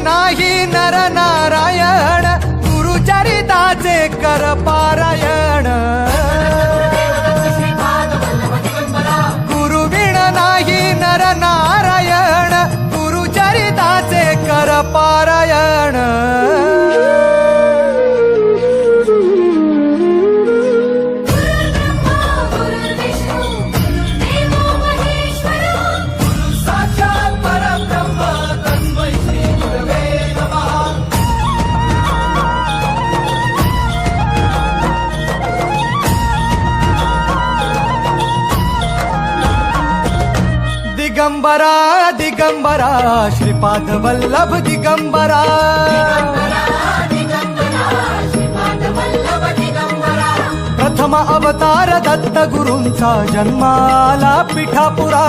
नाही नर नारायण गुरुचरिताचे कर पारायण गुरुविण नाही नर नारायण गुरुचरिताचे कर पारायण दिगंबरा दिगंबरा श्रीपाद वल्लभ दिगंबरा प्रथम अवतार दत्त गुरूंचा जन्माला पिठापुरा